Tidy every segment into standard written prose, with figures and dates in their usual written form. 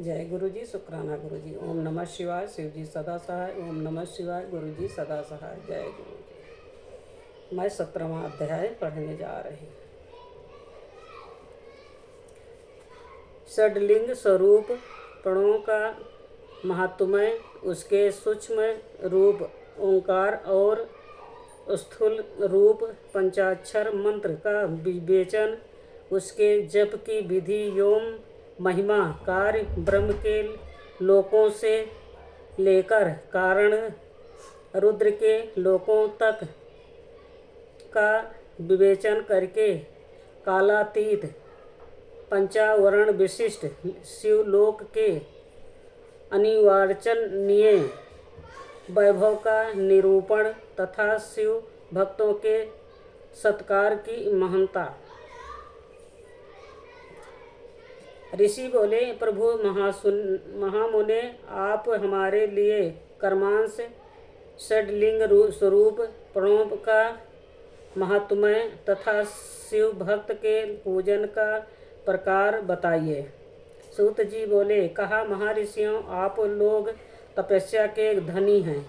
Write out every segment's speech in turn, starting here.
जय गुरु जी, शुक्राना गुरु जी। ओम नमः शिवाय। शिव जी सदा सहाय। ओम नमः शिवाय। गुरु जी सदा सहाय। जय गुरु जी। मैं 17वां अध्याय पढ़ने जा रही। षडलिंग स्वरूप प्रणों का महात्म्य, उसके सूक्ष्म रूप ओंकार और स्थूल रूप पंचाक्षर मंत्र का विवेचन, उसके जप की विधि एवं महिमा, कार्य ब्रह्म के लोकों से लेकर कारण रुद्र के लोकों तक का विवेचन करके कालातीत पंचावरण विशिष्ट शिवलोक के अनिर्वचनीय वैभव का निरूपण तथा शिव भक्तों के सत्कार की महानता। ऋषि बोले, प्रभु महामुने, आप हमारे लिए कर्मांश षडलिंग स्वरूप प्रणव का महात्म्य तथा शिव भक्त के पूजन का प्रकार बताइए। सूत जी बोले, कहा महर्षियों, आप लोग तपस्या के धनी हैं।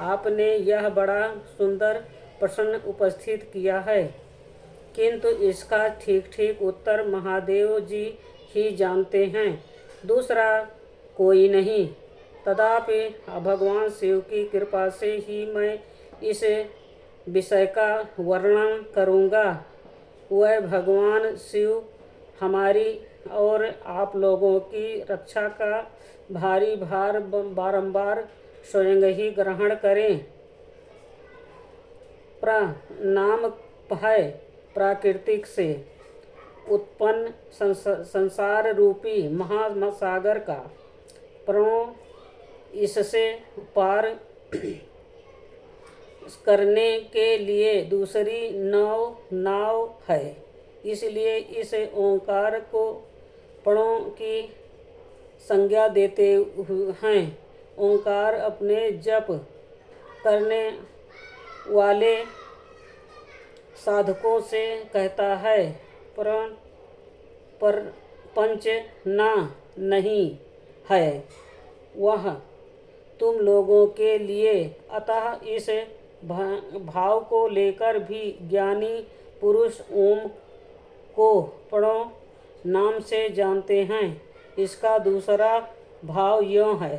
आपने यह बड़ा सुंदर प्रश्न उपस्थित किया है, किंतु इसका ठीक ठीक उत्तर महादेव जी ही जानते हैं, दूसरा कोई नहीं। तथापि भगवान शिव की कृपा से ही मैं इस विषय का वर्णन करूँगा। वह भगवान शिव हमारी और आप लोगों की रक्षा का भारी भार बारंबार स्वयं ही ग्रहण करें। प्रनाम है प्राकृतिक से उत्पन्न संसार रूपी महासागर का। प्रणव इससे पार करने के लिए दूसरी नाव है। इसलिए इस ओंकार को प्रणव की संज्ञा देते हैं। ओंकार अपने जप करने वाले साधकों से कहता है, पर पंच ना नहीं है वह तुम लोगों के लिए। अतः इस भाव को लेकर भी ज्ञानी पुरुष ओम को प्रणव नाम से जानते हैं। इसका दूसरा भाव यों है,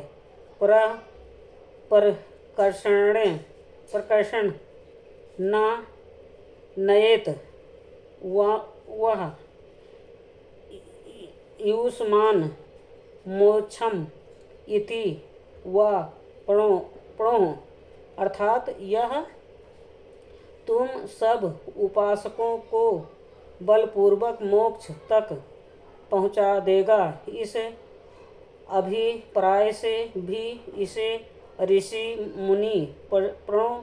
प्रकर्षण ना नयेत वह युष्मान मोक्षम इति व प्रणो, अर्थात यह तुम सब उपासकों को बलपूर्वक मोक्ष तक पहुँचा देगा। इस अभिप्राय से भी इसे ऋषि मुनि प्रणव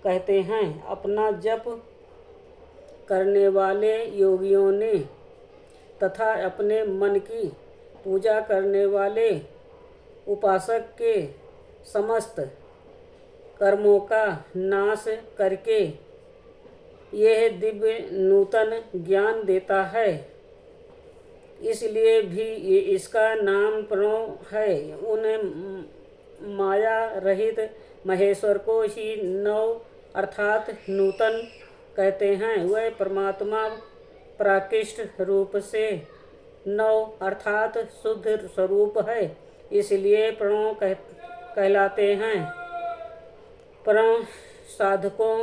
कहते हैं। अपना जप करने वाले योगियों ने तथा अपने मन की पूजा करने वाले उपासक के समस्त कर्मों का नाश करके यह दिव्य नूतन ज्ञान देता है। इसलिए भी इसका नाम प्रणव है। उन्हें माया रहित महेश्वर को ही नव अर्थात नूतन कहते हैं। वह परमात्मा प्राकृष्ट रूप से नव अर्थात शुद्ध स्वरूप है। इसलिए प्रणव कहलाते हैं। प्रणव साधकों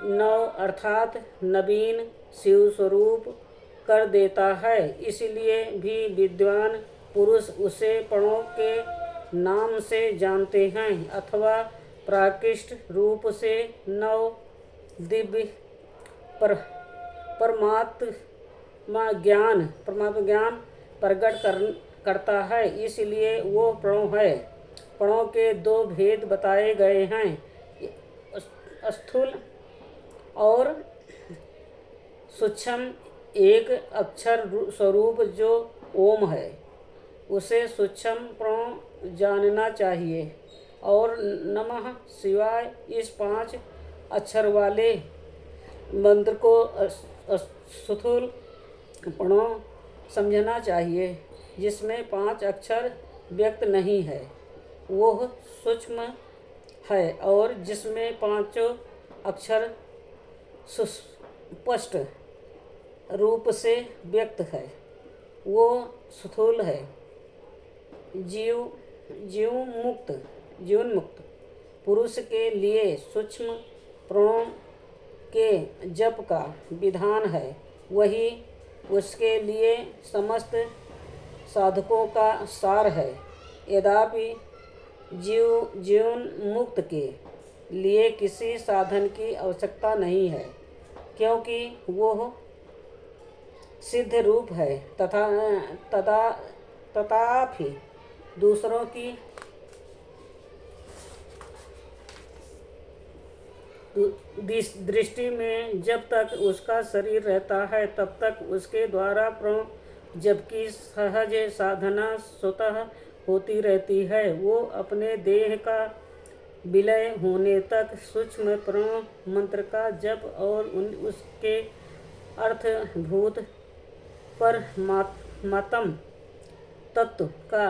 नव अर्थात नवीन शिव स्वरूप कर देता है। इसलिए भी विद्वान पुरुष उसे प्रणव के नाम से जानते हैं, अथवा प्राकृष्ट रूप से नव दिव्य परमात्मा ज्ञान प्रकट करता है। इसलिए वो प्रणव है। प्रणव के दो भेद बताए गए हैं, स्थूल और सूक्ष्म। एक अक्षर स्वरूप जो ओम है, उसे सूक्ष्म प्रणव जानना चाहिए, और नमः शिवाय इस 5 अक्षर वाले मंत्र को स्थूल प्रणव समझना चाहिए। जिसमें 5 अक्षर व्यक्त नहीं है वह सूक्ष्म है, और जिसमें 5 अक्षर सुस्पष्ट रूप से व्यक्त है वो स्थूल है। जीव जीवन मुक्त पुरुष के लिए सूक्ष्म प्राणों के जप का विधान है, वही उसके लिए समस्त साधकों का सार है। यद्यपि जीवन मुक्त के लिए किसी साधन की आवश्यकता नहीं है, क्योंकि वह सिद्ध रूप है, तथापि दूसरों की दृष्टि में जब तक उसका शरीर रहता है तब तक उसके द्वारा प्राण जबकि सहज साधना स्वतः होती रहती है। वो अपने देह का विलय होने तक सूक्ष्म प्राण मंत्र का जप और उसके अर्थभूत परमात्म तत्व का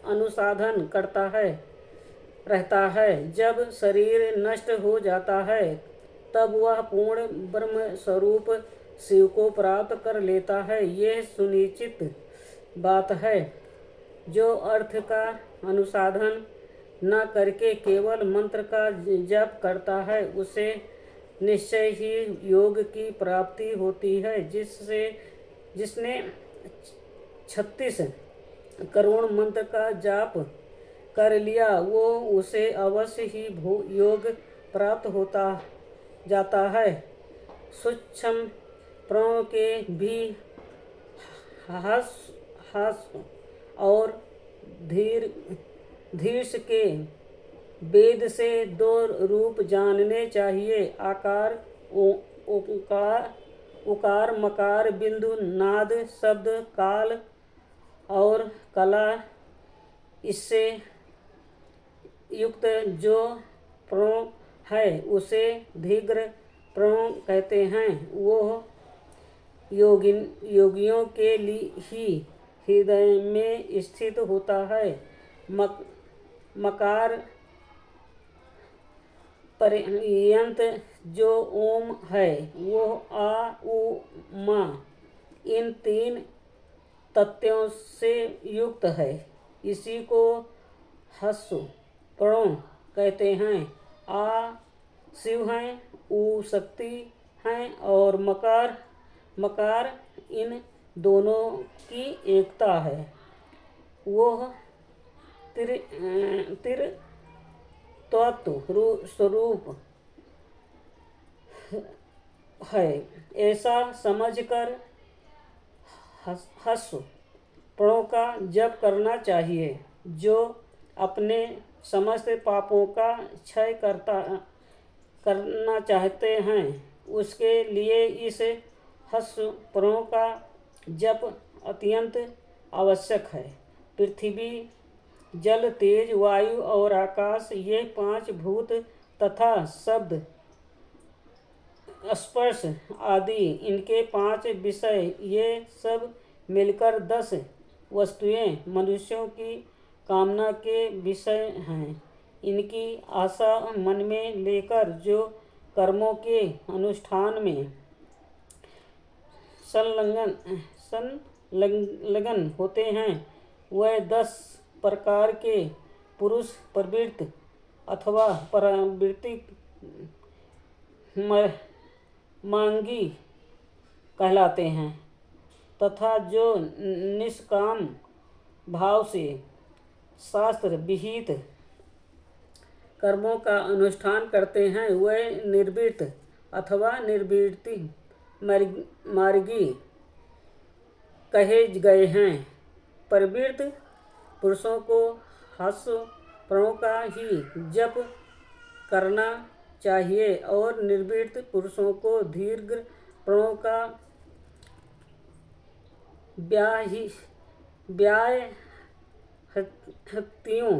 अनुसाधन करता रहता है। जब शरीर नष्ट हो जाता है तब वह पूर्ण ब्रह्म स्वरूप शिव को प्राप्त कर लेता है। यह सुनिश्चित बात है। जो अर्थ का अनुसाधन न करके केवल मंत्र का जप करता है उसे निश्चय ही योग की प्राप्ति होती है। जिसने 36 करोड़ मंत्र का जाप कर लिया वो उसे अवश्य ही योग प्राप्त होता जाता है। सूक्ष्म प्राणों के भी हास और धीर्ष के वेद से 2 रूप जानने चाहिए। आकार उकार मकार बिंदु नाद शब्द काल और कला इससे युक्त जो प्रण है उसे दीर्घ प्रण कहते हैं। वो योगियों के लिए ही हृदय में स्थित होता है। मकार पर्यंत जो ओम है वो आ उ मा इन 3 तत्वों से युक्त है। इसी को हस्सु प्रणव कहते हैं। आ शिव हैं, उ शक्ति हैं और मकार इन दोनों की एकता है। वह तिर तत्व स्वरूप है। ऐसा समझकर हस्सु प्रणव का जप करना चाहिए। जो अपने समस्त पापों का क्षय करना चाहते हैं उसके लिए इस हस्सु प्रणव का जप अत्यंत आवश्यक है। पृथ्वी जल तेज वायु और आकाश ये 5 भूत तथा शब्द स्पर्श आदि इनके 5 विषय ये सब मिलकर 10 वस्तुएं मनुष्यों की कामना के विषय हैं। इनकी आशा मन में लेकर जो कर्मों के अनुष्ठान में संलग्न होते हैं वह 10 प्रकार के पुरुष प्रवृत्ति अथवा प्रवृत्ति मांगी कहलाते हैं, तथा जो निष्काम भाव से शास्त्र विहित कर्मों का अनुष्ठान करते हैं वह निर्वृत्त अथवा निर्वृत्ति मार्गी कहे गए हैं। प्रवृत्त पुरुषों को हस्सु प्रणव का ही जप करना चाहिए और निर्वृत्त पुरुषों को दीर्घ प्रणव का व्याहृतियों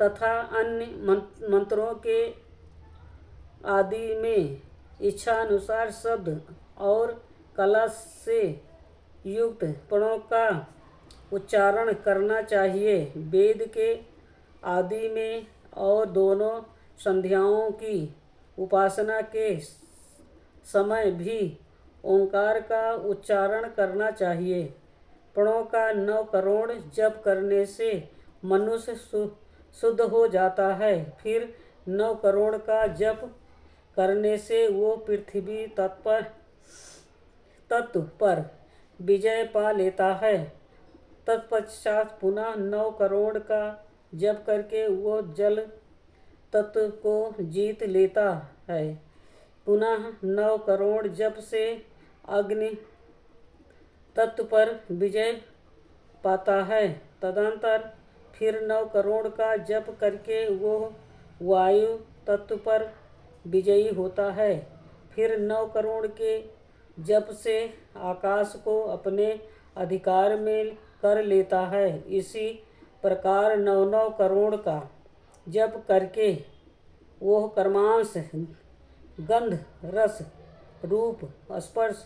तथा अन्य मंत्रों के आदि में इच्छानुसार शब्द और कला से युक्त प्रणव का उच्चारण करना चाहिए। वेद के आदि में और दोनों संध्याओं की उपासना के समय भी ओंकार का उच्चारण करना चाहिए। प्रणव का 9 करोड़ जप करने से मनुष्य शुद्ध हो जाता है। फिर 9 करोड़ का जप करने से वो पृथ्वी तत्व पर विजय पा लेता है। तत्पश्चात पुनः 9 करोड़ का जप करके वो जल तत्व को जीत लेता है। पुनः 9 करोड़ जप से अग्नि तत्व पर विजय पाता है। तदंतर फिर 9 करोड़ का जप करके वो वायु तत्व पर विजयी होता है। फिर 9 करोड़ के जप से आकाश को अपने अधिकार में कर लेता है। इसी प्रकार 9 करोड़ का जप करके वो कर्मांश, गंध, रस, रूप, स्पर्श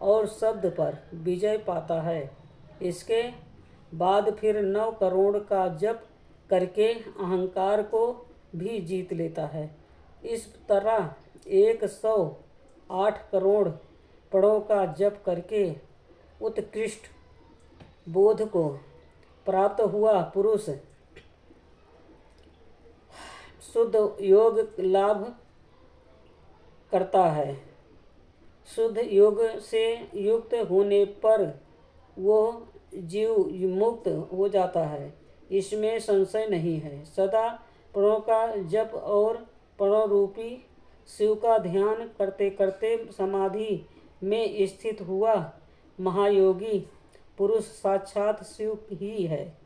और शब्द पर विजय पाता है। इसके बाद फिर 9 करोड़ का जप करके अहंकार को भी जीत लेता है। इस तरह 108 करोड़ पड़ों का जप करके उत्कृष्ट बोध को प्राप्त हुआ पुरुष शुद्ध योग लाभ करता है। शुद्ध योग से युक्त होने पर वो जीव मुक्त हो जाता है, इसमें संशय नहीं है। सदा प्रणव का जप और प्रणव रूपी शिव का ध्यान करते करते समाधि में स्थित हुआ महायोगी पुरुष साक्षात शिव ही है,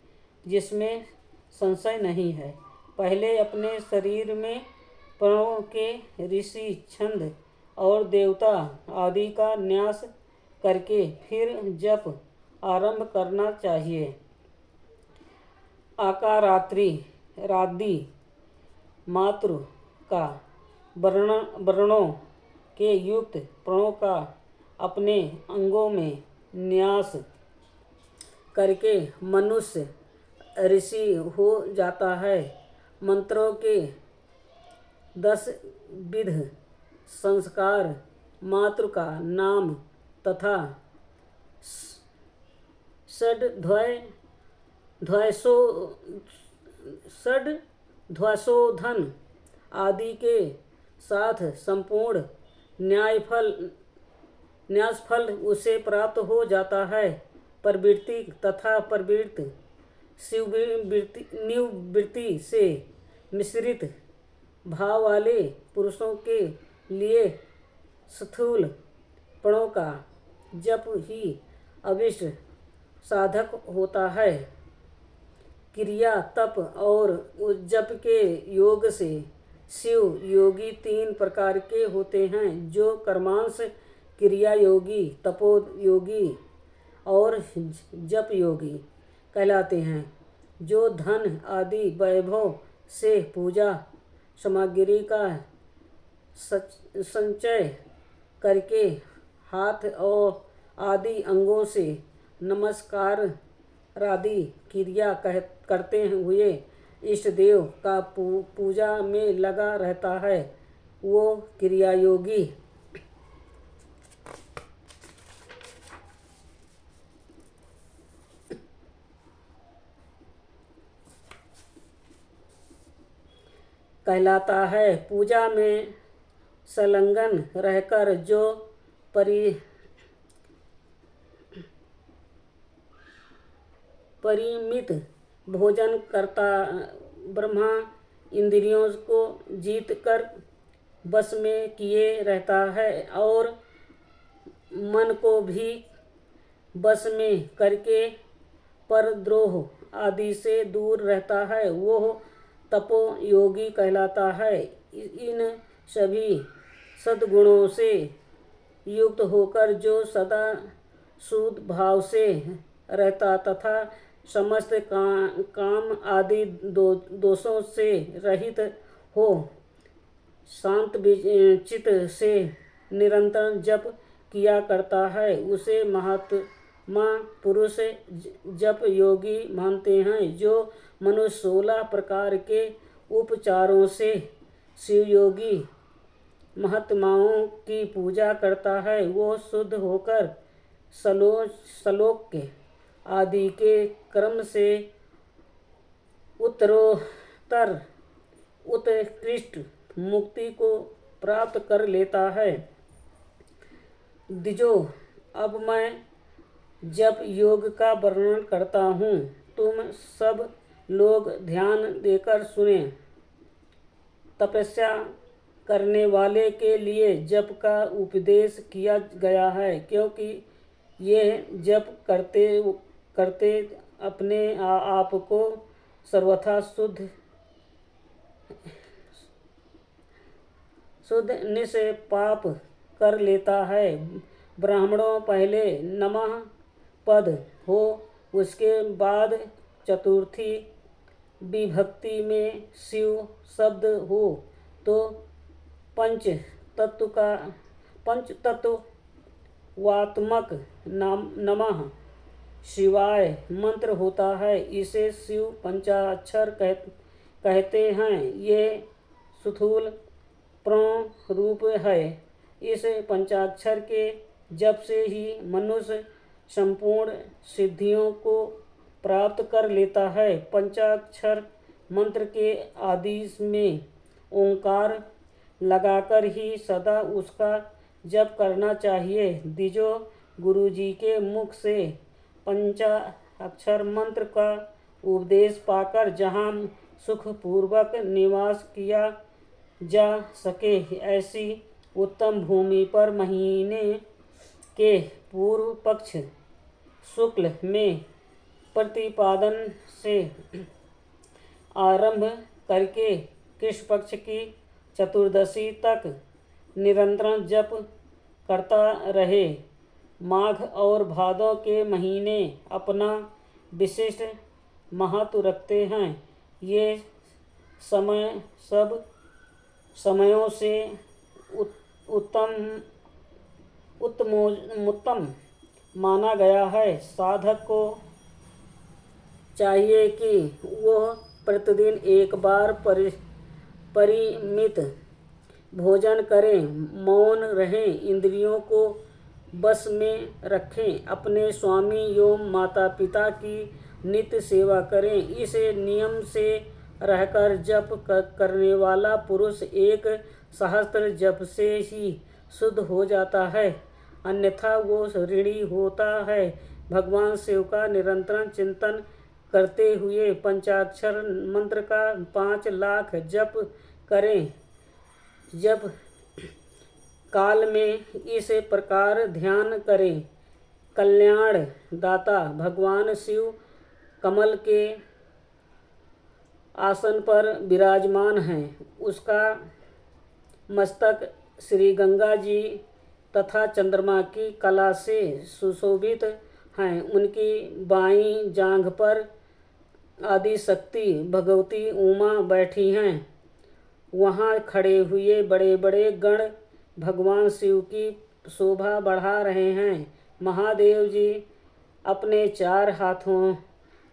जिसमें संशय नहीं है। पहले अपने शरीर में प्रणव के ऋषि, छंद और देवता आदि का न्यास करके फिर जप आरंभ करना चाहिए। आकारात्रि रादि मातृ का वर्णों के युक्त प्रणव का अपने अंगों में न्यास करके मनुष्य ऋषि हो जाता है। मंत्रों के 10 विध संस्कार, मातृ का नाम तथा षड्ध्वसोधन आदि के साथ संपूर्ण न्यासफल उसे प्राप्त हो जाता है। प्रवृत्ति तथा प्रवृत्त निवृत्ति से मिश्रित भाव वाले पुरुषों के लिए स्थूल प्रणव का जप ही अभिष्ट साधक होता है। क्रिया, तप और जप के योग से शिव योगी 3 प्रकार के होते हैं, जो कर्मांश क्रिया योगी, तपो योगी और जप योगी कहलाते हैं। जो धन आदि वैभव से पूजा सामग्री का संचय करके हाथ और आदि अंगों से नमस्कार आदि क्रिया करते हुए इष्ट देव का पूजा में लगा रहता है, वो क्रिया योगी कहलाता है। पूजा में संलग्न रहकर जो परिमित भोजन करता, ब्रह्मा इंद्रियों को जीत कर बस में किए रहता है और मन को भी बस में करके परद्रोह आदि से दूर रहता है, वो तपो योगी कहलाता है। इन सभी सद्गुणों से युक्त होकर जो सदा शुद्ध भाव से रहता तथा समस्त काम आदि दोषों से रहित हो शांत चित्त से निरंतर जप किया करता है, उसे पुरुष जप योगी मानते हैं। जो मनुष्य 16 प्रकार के उपचारों से शिवयोगी महात्माओं की पूजा करता है, वो शुद्ध होकर श्लोक आदि के क्रम से उत्तरोत्तर उत्कृष्ट मुक्ति को प्राप्त कर लेता है। द्विजो, अब मैं जप योग का वर्णन करता हूँ, तुम सब लोग ध्यान देकर सुने। तपस्या करने वाले के लिए जप का उपदेश किया गया है, क्योंकि ये जप करते करते अपने आप को सर्वथा शुद्ध निष्पाप कर लेता है। ब्राह्मणों पहले नमः पद हो, उसके बाद चतुर्थी विभक्ति में शिव शब्द हो, तो पंच तत्वात्मक नमः शिवाय मंत्र होता है। इसे शिव पंचाक्षर कहते हैं। ये स्थूल प्रणव रूप है। इस पंचाक्षर के जप से ही मनुष्य संपूर्ण सिद्धियों को प्राप्त कर लेता है। पंचाक्षर मंत्र के आदि में ओंकार लगाकर ही सदा उसका जप करना चाहिए। द्विजो, गुरु जी के मुख से पंचाक्षर मंत्र का उपदेश पाकर जहाँ सुखपूर्वक निवास किया जा सके, ऐसी उत्तम भूमि पर महीने के पूर्व पक्ष शुक्ल में प्रतिपादन से आरंभ करके कृष्ण पक्ष की चतुर्दशी तक निरंतर जप करता रहे। माघ और भादों के महीने अपना विशिष्ट महत्व रखते हैं। ये समय सब समयों से उत्तमोत्तम माना गया है। साधक को चाहिए कि वह प्रतिदिन एक बार परिमित भोजन करें, मौन रहें, इंद्रियों को बस में रखें, अपने स्वामी एवं माता पिता की नित्य सेवा करें। इस नियम से रहकर जप करने वाला पुरुष एक सहस्त्र जप से ही शुद्ध हो जाता है, अन्यथा वो ऋणी होता है। भगवान शिव का निरंतर चिंतन करते हुए पंचाक्षर मंत्र का 5 लाख जप करें। जप काल में इस प्रकार ध्यान करें। कल्याण दाता भगवान शिव कमल के आसन पर विराजमान हैं। उसका मस्तक श्री गंगा जी तथा चंद्रमा की कला से सुशोभित हैं। उनकी बाईं जांघ पर आदि शक्ति भगवती उमा बैठी हैं। वहाँ खड़े हुए बड़े बड़े गण भगवान शिव की शोभा बढ़ा रहे हैं। महादेव जी अपने 4 हाथों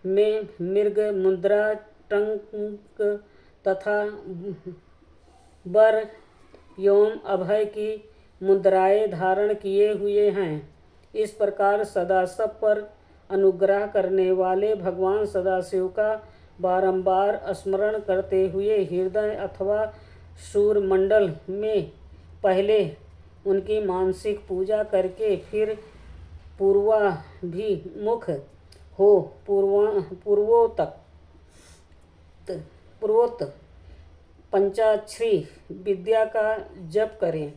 में मृग मुद्रा, टंक तथा वर एवं अभय की मुद्राएं धारण किए हुए हैं। इस प्रकार सदा सब पर अनुग्रह करने वाले भगवान सदाशिव का बारंबार स्मरण करते हुए हृदय अथवा सूर्यमंडल में पहले उनकी मानसिक पूजा करके फिर पूर्वाभिमुख हो पूर्वोक्त पंचाक्षरी विद्या का जप करें।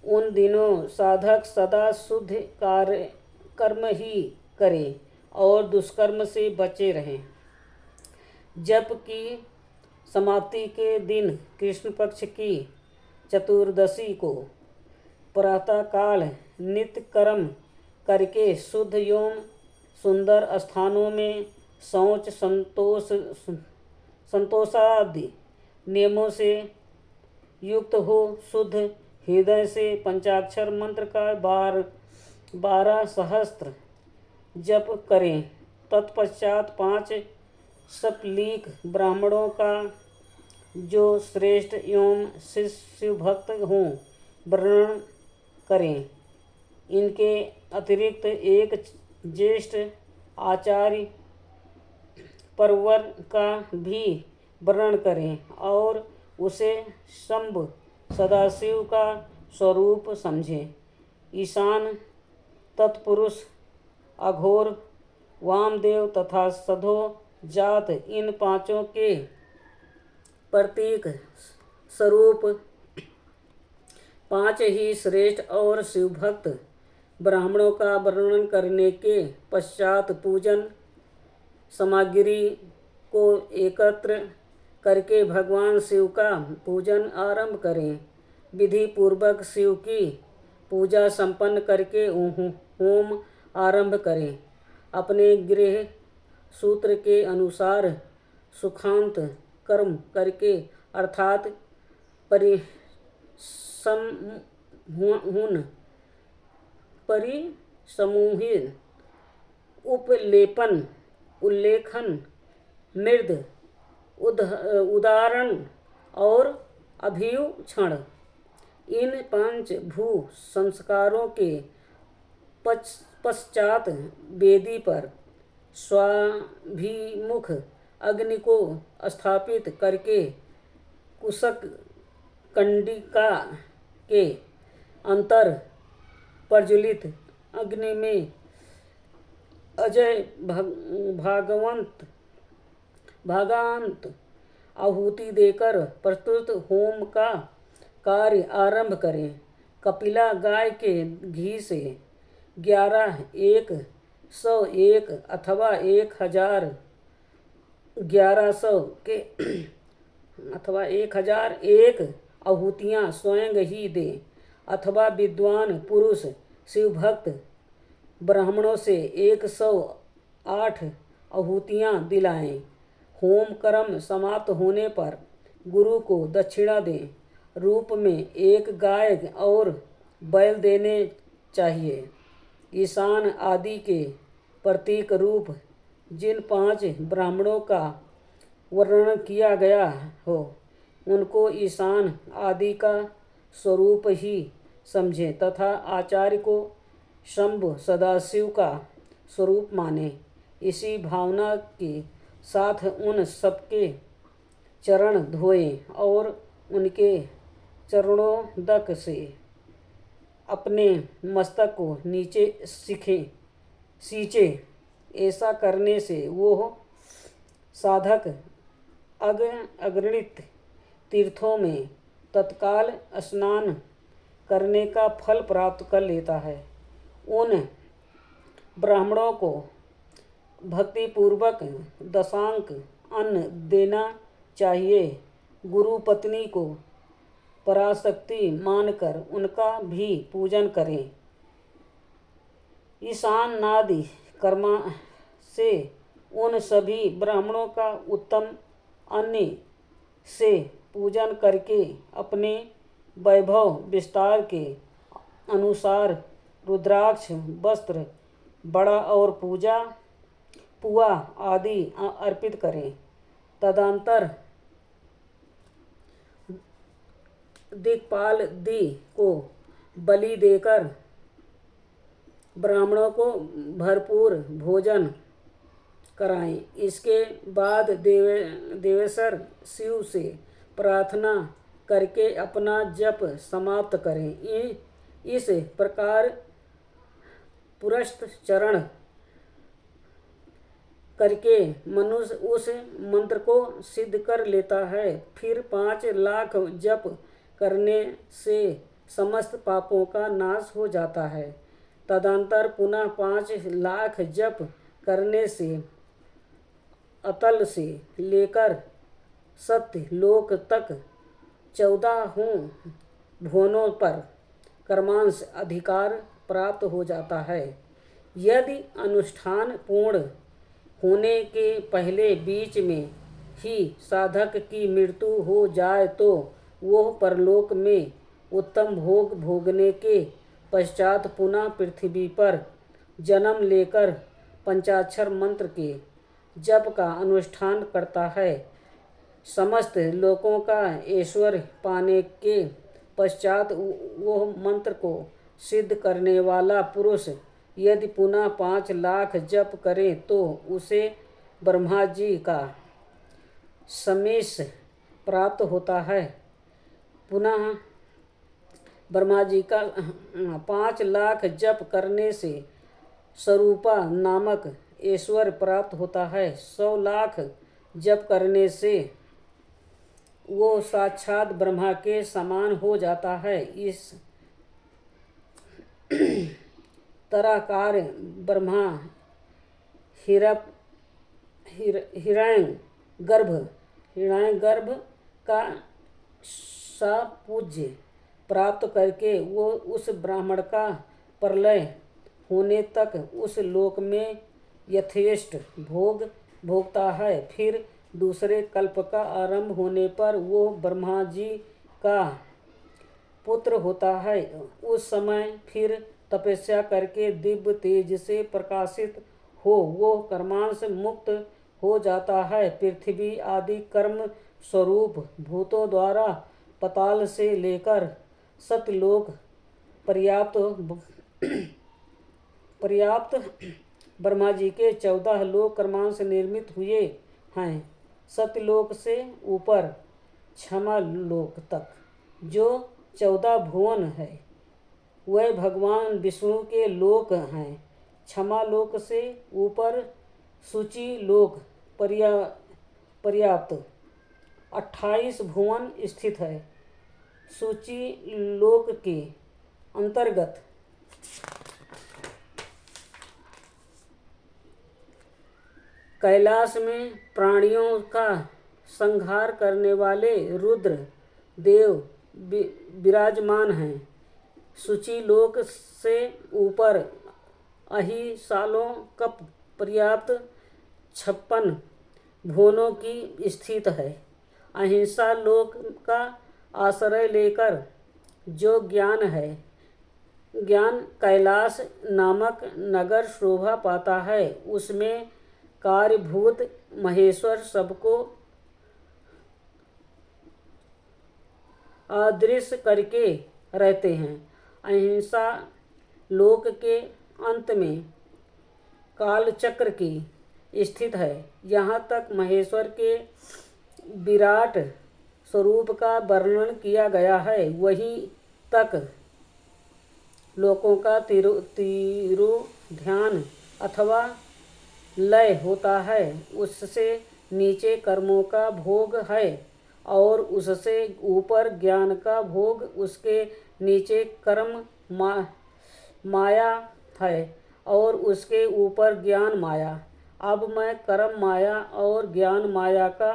उन दिनों साधक सदा शुद्ध कर्म ही करें और दुष्कर्म से बचे रहें। जप की समाप्ति के दिन कृष्ण पक्ष की चतुर्दशी को प्रातःकाल नित्य कर्म करके शुद्ध एवं सुंदर स्थानों में शौच संतोषादि नियमों से युक्त हो शुद्ध हृदय से पंचाक्षर मंत्र का 12 सहस्त्र जप करें। तत्पश्चात 5 सपलीक ब्राह्मणों का जो श्रेष्ठ एवं शिव भक्त हों वर्णन करें। इनके अतिरिक्त एक ज्येष्ठ आचार्य परवर का भी वर्णन करें और उसे शंभ सदाशिव का स्वरूप समझें। ईशान, तत्पुरुष, अघोर, वामदेव तथा सधो जात इन पांचों के प्रतीक स्वरूप 5 ही श्रेष्ठ और शिवभक्त ब्राह्मणों का वर्णन करने के पश्चात पूजन सामग्री को एकत्र करके भगवान शिव का पूजन आरंभ करें। विधि पूर्वक शिव की पूजा संपन्न करके होम आरंभ करें। अपने गृह सूत्र के अनुसार सुखांत कर्म करके अर्थात परिसमूहित उपलेपन, उल्लेखन, मृद उदाहरण और अभिक्षण इन 5 भू संस्कारों के पश्चात वेदी पर स्वाभिमुख अग्नि को स्थापित करके कुशक कंडिका के अंतर प्रज्वलित अग्नि में अजय भागांत आहुति देकर प्रस्तुत होम का कार्य आरंभ करें। कपिला गाय के घी से 1101 अथवा 1001 आहुतियाँ स्वयं ही दे अथवा विद्वान पुरुष शिवभक्त ब्राह्मणों से 108 आहुतियाँ दिलाएं। होम कर्म समाप्त होने पर गुरु को दक्षिणा दें रूप में 1 गाय और बैल देने चाहिए। ईशान आदि के प्रतीक रूप जिन 5 ब्राह्मणों का वर्णन किया गया हो उनको ईशान आदि का स्वरूप ही समझें तथा आचार्य को शंभ सदाशिव का स्वरूप माने। इसी भावना के साथ उन सबके चरण धोएं और उनके चरणोदक से अपने मस्तक को नीचे सींचे। ऐसा करने से वो साधक अगणित तीर्थों में तत्काल स्नान करने का फल प्राप्त कर लेता है। उन ब्राह्मणों को भक्तिपूर्वक दशांक अन्न देना चाहिए। गुरु पत्नी को पराशक्ति मानकर उनका भी पूजन करें। ईशानादि कर्म से उन सभी ब्राह्मणों का उत्तम अन्न से पूजन करके अपने वैभव विस्तार के अनुसार रुद्राक्ष, वस्त्र, बड़ा और पुआ आदि अर्पित करें। तदंतर दिक्पाल दी को बलि देकर ब्राह्मणों को भरपूर भोजन कराएं। इसके बाद देवेश्वर शिव से प्रार्थना करके अपना जप समाप्त करें। इस प्रकार पुरस्चरण करके मनुष्य उस मंत्र को सिद्ध कर लेता है। फिर 5 लाख जप करने से समस्त पापों का नाश हो जाता है। तदंतर पुनः 5 लाख जप करने से अतल से लेकर सत्य लोक तक 14 भुवनों पर कर्मांश अधिकार प्राप्त हो जाता है। यदि अनुष्ठान पूर्ण होने के पहले बीच में ही साधक की मृत्यु हो जाए तो वह परलोक में उत्तम भोग भोगने के पश्चात पुनः पृथ्वी पर जन्म लेकर पंचाक्षर मंत्र के जप का अनुष्ठान करता है। समस्त लोकों का ऐश्वर्य पाने के पश्चात वो मंत्र को सिद्ध करने वाला पुरुष यदि पुनः 5 लाख जप करे तो उसे ब्रह्मा जी का समेश प्राप्त होता है। पुनः ब्रह्मा जी का 5 लाख जप करने से स्वरूपा नामक ऐश्वर्य प्राप्त होता है। 100 लाख जप करने से वो साक्षात ब्रह्मा के समान हो जाता है। इस तरह कार्य ब्रह्मा हिरण्यगर्भ का सापूज्य प्राप्त करके वो उस ब्राह्मण का प्रलय होने तक उस लोक में यथेष्ट भोग भोगता है। फिर दूसरे कल्प का आरंभ होने पर वो ब्रह्मा जी का पुत्र होता है। उस समय फिर तपस्या करके दिव्य तेज से प्रकाशित हो वो कर्मांश मुक्त हो जाता है। पृथ्वी आदि कर्म स्वरूप भूतों द्वारा पताल से लेकर सतलोक पर्याप्त ब्रह्मा जी के 14 लोक कर्मांश निर्मित हुए हैं। सतलोक से ऊपर क्षमा लोक तक जो 14 भुवन है वह भगवान विष्णु के लोक हैं। क्षमा लोक से ऊपर सूची लोक पर्याप्त 28 भुवन स्थित है। सूची लोक के अंतर्गत कैलाश में प्राणियों का संहार करने वाले रुद्र देव विराजमान हैं। सूची लोक से ऊपर अहिसालों का पर्याप्त 56 भुवनों की स्थित है। अहिंसा लोक का आश्रय लेकर जो ज्ञान कैलाश नामक नगर शोभा पाता है उसमें कार्यभूत महेश्वर सबको अदृश्य करके रहते हैं। अहिंसा लोक के अंत में कालचक्र की स्थित है। यहाँ तक महेश्वर के विराट स्वरूप का वर्णन किया गया है। वहीं तक लोकों का तिरोधान अथवा लय होता है। उससे नीचे कर्मों का भोग है और उससे ऊपर ज्ञान का भोग। उसके नीचे कर्म माया है और उसके ऊपर ज्ञान माया। अब मैं कर्म माया और ज्ञान माया का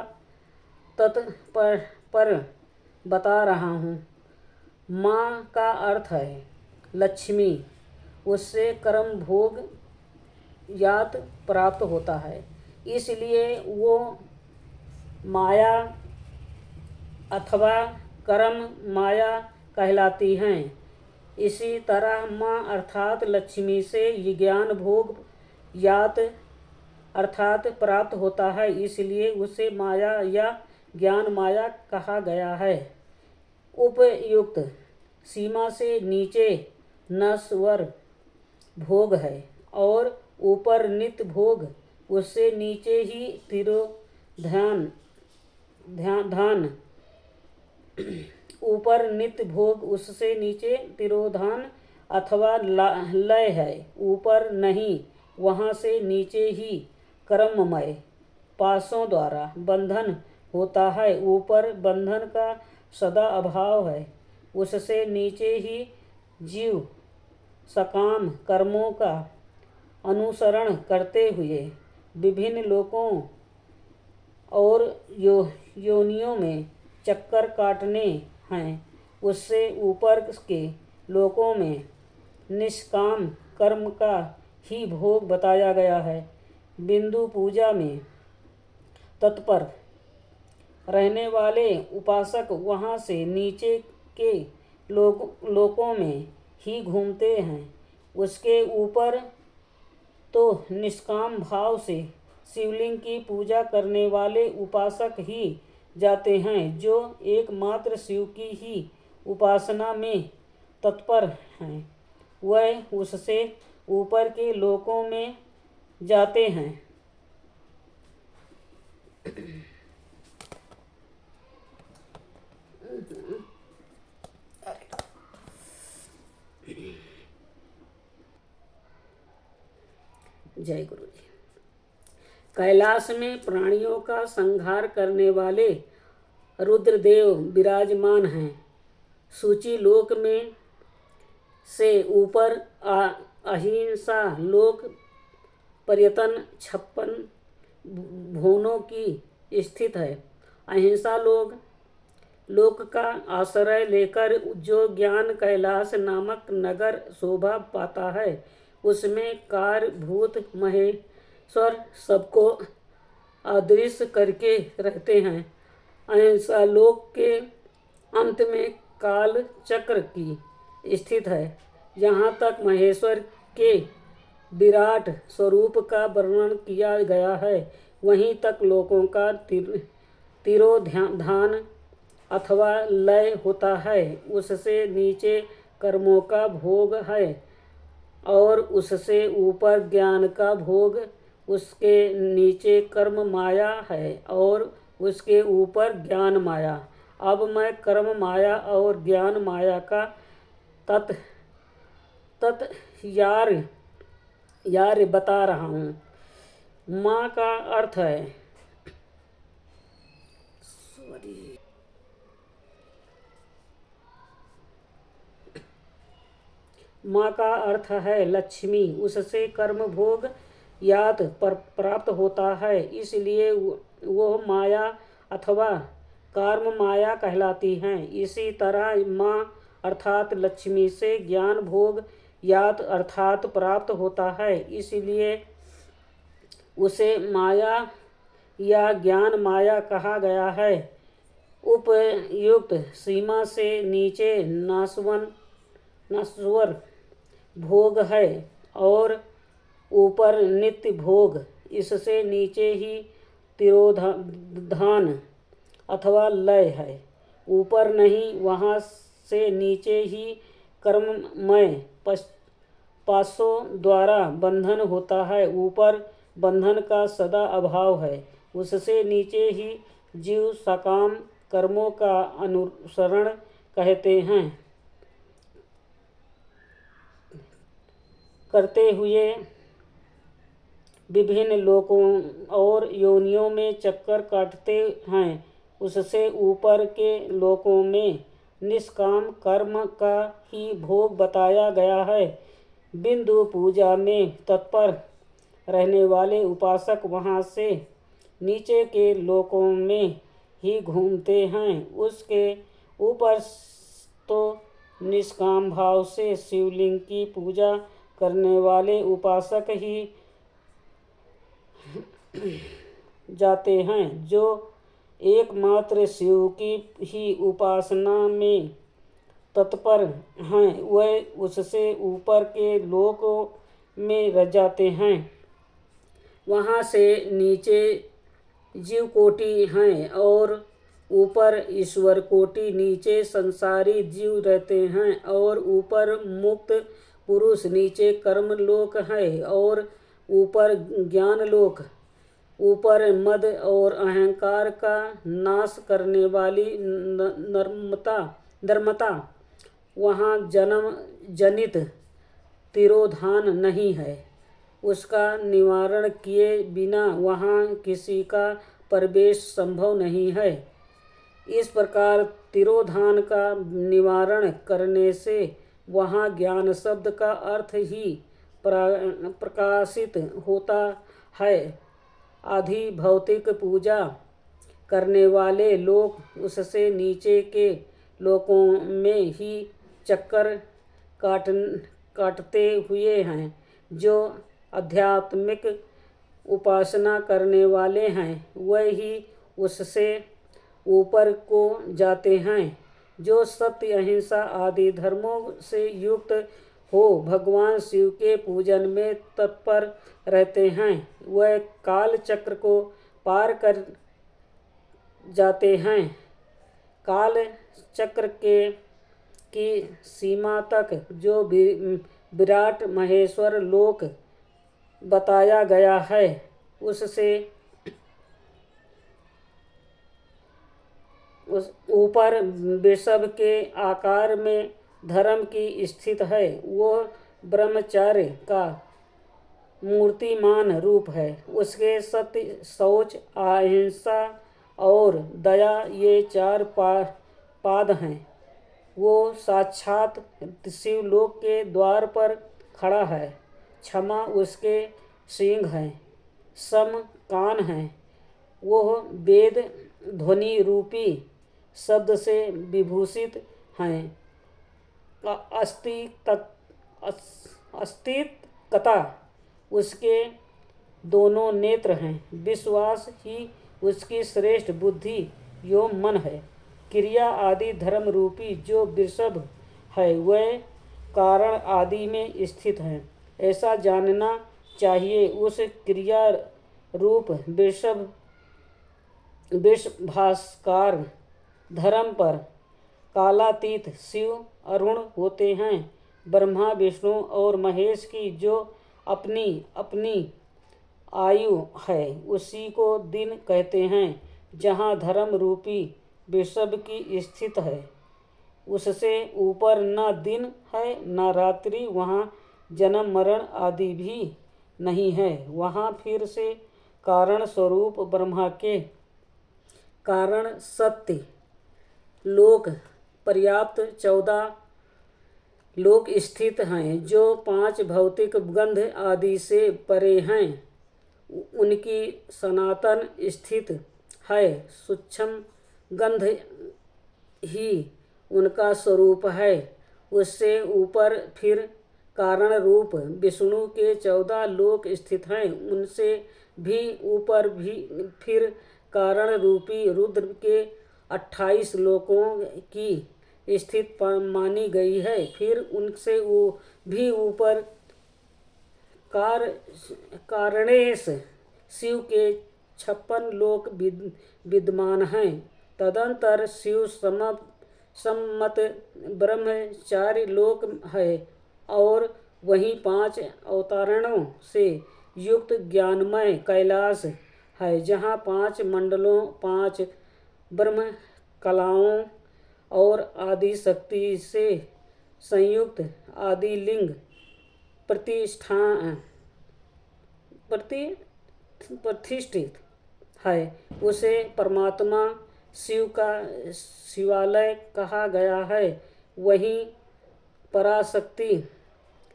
तत्पर बता रहा हूँ। माँ का अर्थ है लक्ष्मी। उससे कर्म भोग यात प्राप्त होता है, इसलिए वो माया अथवा कर्म माया कहलाती हैं। इसी तरह माँ अर्थात लक्ष्मी से ज्ञान भोग यात अर्थात प्राप्त होता है, इसलिए उसे माया या ज्ञान माया कहा गया है। उपयुक्त सीमा से नीचे नश्वर भोग है और ऊपर नित्य भोग। उससे नीचे ही तिरोधान ऊपर नित्य भोग, उससे नीचे तिरोधान अथवा लय है। ऊपर नहीं, वहाँ से नीचे ही कर्ममय पाशों द्वारा बंधन होता है। ऊपर बंधन का सदा अभाव है। उससे नीचे ही जीव सकाम कर्मों का अनुसरण करते हुए विभिन्न लोकों और योनियों में चक्कर काटने हैं। उससे ऊपर के लोकों में निष्काम कर्म का ही भोग बताया गया है। बिंदु पूजा में तत्पर रहने वाले उपासक वहाँ से नीचे के लोकों में ही घूमते हैं। उसके ऊपर तो निष्काम भाव से शिवलिंग की पूजा करने वाले उपासक ही जाते हैं, जो एकमात्र शिव की ही उपासना में तत्पर हैं। वह उससे ऊपर के लोकों में जाते हैं। जय गुरु जी। कैलाश में प्राणियों का संहार करने वाले रुद्रदेव विराजमान हैं। सूची लोक में से ऊपर अहिंसा लोक पर्यटन 56 भुवनों की स्थित है। अहिंसा लोक का आश्रय लेकर जो ज्ञान कैलाश नामक नगर शोभा पाता है, उसमें कार भूत महेश्वर सबको अदृश्य करके रहते हैं। अहिंसा लोक के अंत में काल चक्र की स्थित है। यहाँ तक महेश्वर के विराट स्वरूप का वर्णन किया गया है, वहीं तक लोकों का तिरोधान अथवा लय होता है। उससे नीचे कर्मों का भोग है और उससे ऊपर ज्ञान का भोग। उसके नीचे कर्म माया है और उसके ऊपर ज्ञान माया। अब मैं कर्म माया और ज्ञान माया का तत् यार बता रहा हूँ। माँ का अर्थ है माँ का अर्थ है लक्ष्मी। उससे कर्म भोग यात प्राप्त होता है, इसलिए वो माया अथवा कर्म माया कहलाती हैं। इसी तरह माँ अर्थात लक्ष्मी से ज्ञान भोग यात अर्थात प्राप्त होता है, इसलिए उसे माया या ज्ञान माया कहा गया है। उपयुक्त सीमा से नीचे नश्वर भोग है और ऊपर नित्य भोग। इससे नीचे ही तिरोधान अथवा लय है। ऊपर नहीं, वहाँ से नीचे ही कर्ममय पाशों द्वारा बंधन होता है। ऊपर बंधन का सदा अभाव है। उससे नीचे ही जीव सकाम कर्मों का अनुसरण करते हुए विभिन्न लोकों और योनियों में चक्कर काटते हैं। उससे ऊपर के लोकों में निष्काम कर्म का ही भोग बताया गया है। बिंदु पूजा में तत्पर रहने वाले उपासक वहाँ से नीचे के लोकों में ही घूमते हैं। उसके ऊपर तो निष्काम भाव से शिवलिंग की पूजा करने वाले उपासक ही जाते हैं, जो एकमात्र शिव की ही उपासना में तत्पर हैं। वह उससे ऊपर के लोकों में रह जाते हैं। वहाँ से नीचे जीव कोटि हैं और ऊपर ईश्वर कोटि। नीचे संसारी जीव रहते हैं और ऊपर मुक्त पुरुष। नीचे कर्म लोक है और ऊपर ज्ञान लोक। ऊपर मद और अहंकार का नाश करने वाली धर्मता। वहाँ जन्म जनित तिरोधान नहीं है। उसका निवारण किए बिना वहाँ किसी का प्रवेश संभव नहीं है। इस प्रकार तिरोधान का निवारण करने से वहाँ ज्ञान शब्द का अर्थ ही प्रकाशित होता है। आधि भौतिक पूजा करने वाले लोग उससे नीचे के लोकों में ही चक्कर काटते हुए हैं। जो आध्यात्मिक उपासना करने वाले हैं, वह ही उससे ऊपर को जाते हैं। जो सत्य अहिंसा आदि धर्मों से युक्त हो भगवान शिव के पूजन में तत्पर रहते हैं। वह काल चक्र को पार कर जाते हैं। काल चक्र की सीमा तक जो विराट महेश्वर लोक बताया गया है, उससे उस ऊपर वृषभ के आकार में धर्म की स्थित है। वो ब्रह्मचर्य का मूर्तिमान रूप है। उसके सत्य, शौच, अहिंसा और दया ये चार पाद हैं। वो साक्षात शिवलोक के द्वार पर खड़ा है। क्षमा उसके सिंह हैं, सम कान हैं। वो वेद ध्वनि रूपी शब्द से विभूषित हैं। अस्तित्वता उसके दोनों नेत्र हैं। विश्वास ही उसकी श्रेष्ठ बुद्धि एवं मन है। क्रिया आदि धर्म रूपी जो वृषभ है वह कारण आदि में स्थित है, ऐसा जानना चाहिए। उस क्रिया रूप वृषभास्कार धर्म पर कालातीत शिव अरुण होते हैं। ब्रह्मा, विष्णु और महेश की जो अपनी अपनी आयु है उसी को दिन कहते हैं। जहाँ धर्म रूपी वृषभ की स्थित है उससे ऊपर न दिन है न रात्रि। वहाँ जन्म मरण आदि भी नहीं है। वहाँ फिर से कारण स्वरूप ब्रह्मा के कारण सत्य लोक पर्याप्त 14 लोक स्थित हैं जो 5 भौतिक गंध आदि से परे हैं। उनकी सनातन स्थित है। सूक्ष्म गंध ही उनका स्वरूप है। उससे ऊपर फिर कारण रूप विष्णु के 14 लोक स्थित हैं। उनसे भी ऊपर भी फिर कारण रूपी रुद्र के 28 लोकों की स्थित मानी गई है। फिर उनसे वो भी ऊपर कारणेश शिव के 56 लोक विद्यमान हैं। तदंतर शिव सम्मत ब्रह्मचारी लोक है और वहीं 5 अवतारणों से युक्त ज्ञानमय कैलाश है, जहाँ 5 मंडलों, 5 ब्रह्म कलाओं और आदि शक्ति से संयुक्त आदि लिंग प्रतिष्ठित है। उसे परमात्मा शिव का शिवालय कहा गया है। वहीं पराशक्ति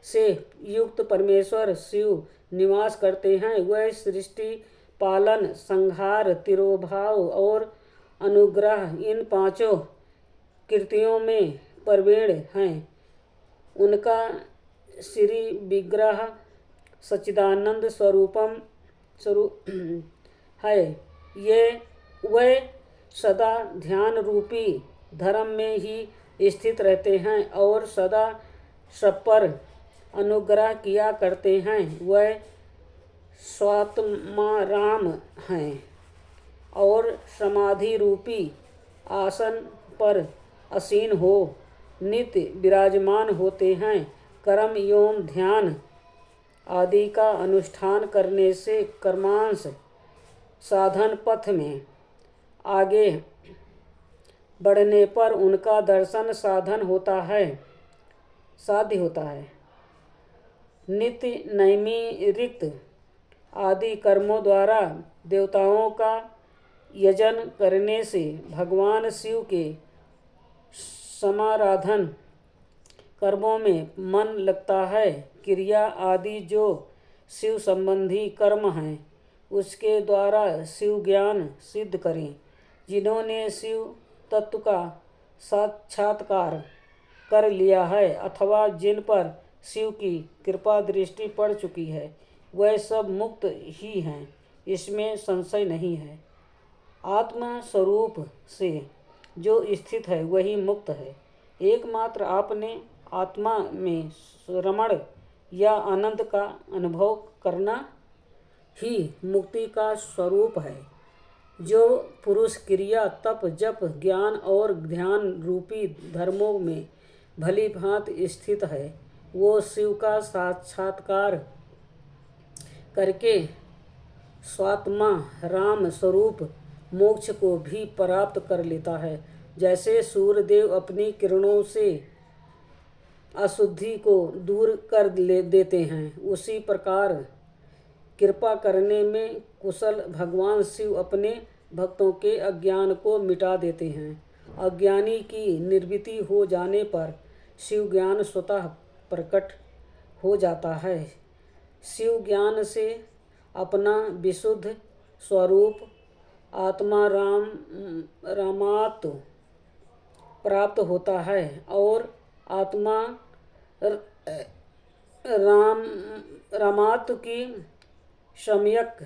से युक्त परमेश्वर शिव निवास करते हैं। वह सृष्टि, पालन, संहार, तिरोभाव और अनुग्रह इन 5 कृतियों में प्रवीण हैं। उनका श्री विग्रह सच्चिदानंद स्वरूप है। वह सदा ध्यान रूपी धर्म में ही स्थित रहते हैं और सदा सब पर अनुग्रह किया करते हैं। वह स्वात्माराम हैं और समाधि रूपी आसन पर आसीन हो नित्य विराजमान होते हैं। कर्म एवं ध्यान आदि का अनुष्ठान करने से कर्मांश साधन पथ में आगे बढ़ने पर उनका दर्शन साध्य होता है। नित्य नैमित्तिक आदि कर्मों द्वारा देवताओं का यजन करने से भगवान शिव के समाराधन कर्मों में मन लगता है। क्रिया आदि जो शिव संबंधी कर्म हैं उसके द्वारा शिव ज्ञान सिद्ध करें। जिन्होंने शिव तत्व का साक्षात्कार कर लिया है अथवा जिन पर शिव की कृपा दृष्टि पड़ चुकी है वह सब मुक्त ही हैं, इसमें संशय नहीं है। आत्म स्वरूप से जो स्थित है वही मुक्त है। एकमात्र आपने आत्मा में रमण या आनंद का अनुभव करना ही मुक्ति का स्वरूप है। जो पुरुष क्रिया, तप, जप, ज्ञान और ध्यान रूपी धर्मों में भली भांति स्थित है, वो शिव का साक्षात्कार करके स्वात्मा राम स्वरूप मोक्ष को भी प्राप्त कर लेता है। जैसे सूर्यदेव अपनी किरणों से अशुद्धि को दूर कर देते हैं, उसी प्रकार कृपा करने में कुशल भगवान शिव अपने भक्तों के अज्ञान को मिटा देते हैं। अज्ञानी की निर्वृत्ति हो जाने पर शिव ज्ञान स्वतः प्रकट हो जाता है। शिव ज्ञान से अपना विशुद्ध स्वरूप आत्मा रामात्म प्राप्त होता है और आत्मा रामात्म की सम्यक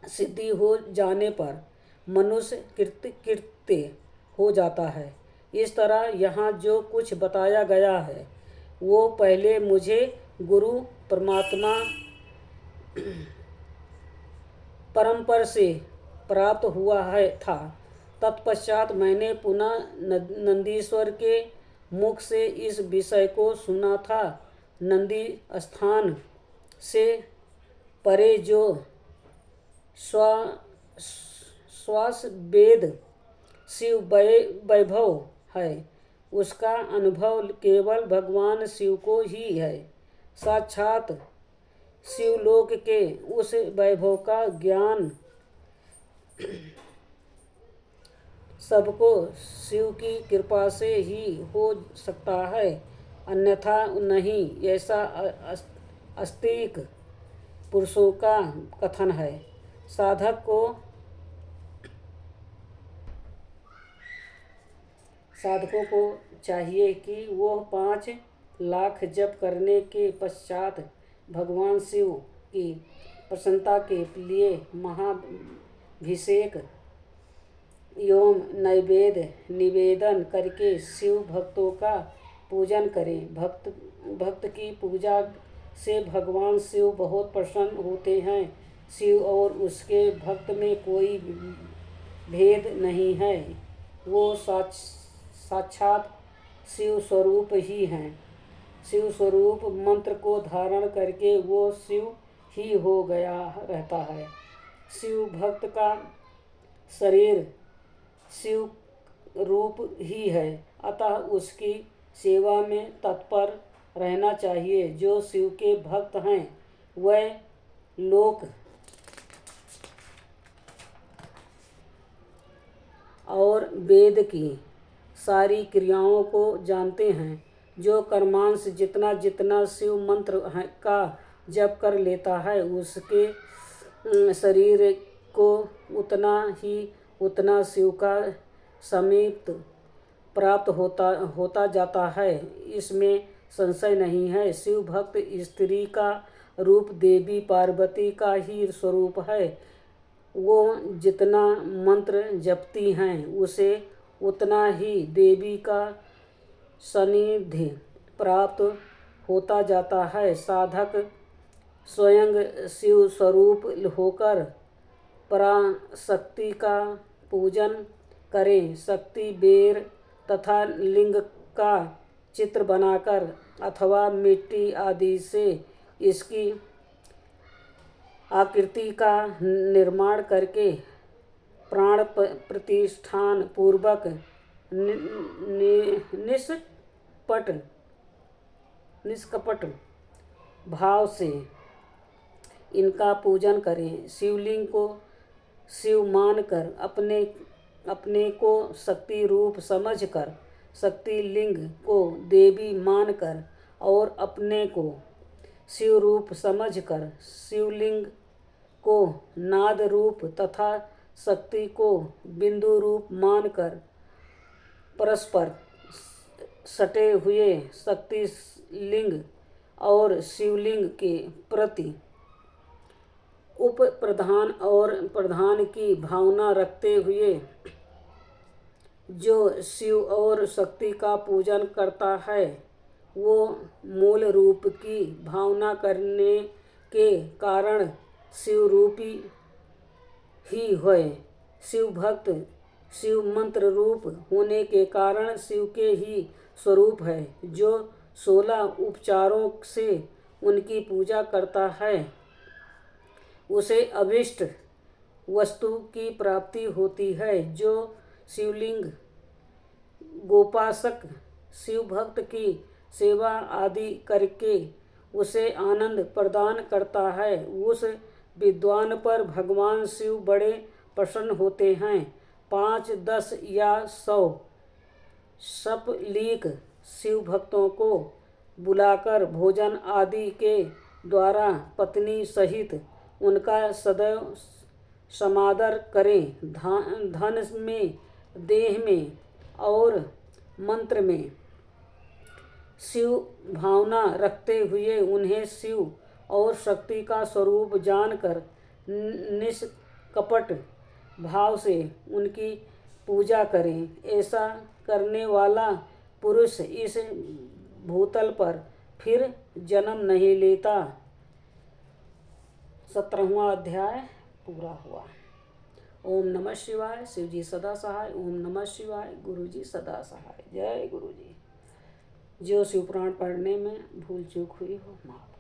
सिद्धि हो जाने पर मनुष्य कृत्य हो जाता है। इस तरह यहाँ जो कुछ बताया गया है वो पहले मुझे गुरु परमात्मा परंपर से प्राप्त हुआ था। तत्पश्चात मैंने पुनः नंदीश्वर के मुख से इस विषय को सुना था। नंदी स्थान से परे जो श्वास वेद शिव वैभव है, उसका अनुभव केवल भगवान शिव को ही है। साक्षात शिवलोक के उस वैभव का ज्ञान सबको शिव की कृपा से ही हो सकता है, अन्यथा नहीं, ऐसा आस्तिक पुरुषों का कथन है। साधकों को चाहिए कि वह 5 लाख जप करने के पश्चात भगवान शिव की प्रसन्नता के लिए महाभिषेक एवं नैवेद्य निवेदन करके शिव भक्तों का पूजन करें। भक्त की पूजा से भगवान शिव बहुत प्रसन्न होते हैं। शिव और उसके भक्त में कोई भेद नहीं है, वो साक्षात शिव स्वरूप ही हैं। शिव स्वरूप मंत्र को धारण करके वो शिव ही हो गया रहता है। शिव भक्त का शरीर शिव रूप ही है, अतः उसकी सेवा में तत्पर रहना चाहिए। जो शिव के भक्त हैं वह लोक और वेद की सारी क्रियाओं को जानते हैं। जो कर्मांश जितना जितना शिव मंत्र का जप कर लेता है, उसके शरीर को उतना शिव का समीप प्राप्त होता जाता है, इसमें संशय नहीं है। शिव भक्त स्त्री का रूप देवी पार्वती का ही स्वरूप है। वो जितना मंत्र जपती हैं, उसे उतना ही देवी का सानिध्य प्राप्त होता जाता है। साधक स्वयं शिव स्वरूप होकर पराशक्ति का पूजन करें। शक्ति बेर तथा लिंग का चित्र बनाकर अथवा मिट्टी आदि से इसकी आकृति का निर्माण करके प्राण प्रतिष्ठान पूर्वक निष्कपट भाव से इनका पूजन करें। शिवलिंग को शिव मानकर अपने को शक्ति रूप समझकर, शक्ति लिंग को देवी मानकर और अपने को शिव रूप समझकर शिवलिंग को नाद रूप तथा शक्ति को बिंदु रूप मानकर परस्पर सटे हुए शक्ति लिंग और शिवलिंग के प्रति उप प्रधान और प्रधान की भावना रखते हुए जो शिव और शक्ति का पूजन करता है, वो मूल रूप की भावना करने के कारण शिव रूपी ही है। शिव भक्त शिव मंत्र रूप होने के कारण शिव के ही स्वरूप है। जो 16 उपचारों से उनकी पूजा करता है उसे अभिष्ट वस्तु की प्राप्ति होती है। जो शिवलिंग गोपासक शिव भक्त की सेवा आदि करके उसे आनंद प्रदान करता है, उस विद्वान पर भगवान शिव बड़े प्रसन्न होते हैं। 5, 10 या 100 सपलीक शिव भक्तों को बुलाकर भोजन आदि के द्वारा पत्नी सहित उनका सदैव समादर करें। धन में, देह में और मंत्र में शिव भावना रखते हुए उन्हें शिव और शक्ति का स्वरूप जानकर निष्कपट भाव से उनकी पूजा करें। ऐसा करने वाला पुरुष इस भूतल पर फिर जन्म नहीं लेता। 17वां अध्याय पूरा हुआ। ओम नमः शिवाय। शिव जी सदा सहाय। ओम नमः शिवाय। गुरु जी सदा सहाय। जय गुरु जी। जो शिव पुराण पढ़ने में भूल चूक हुई हो माफ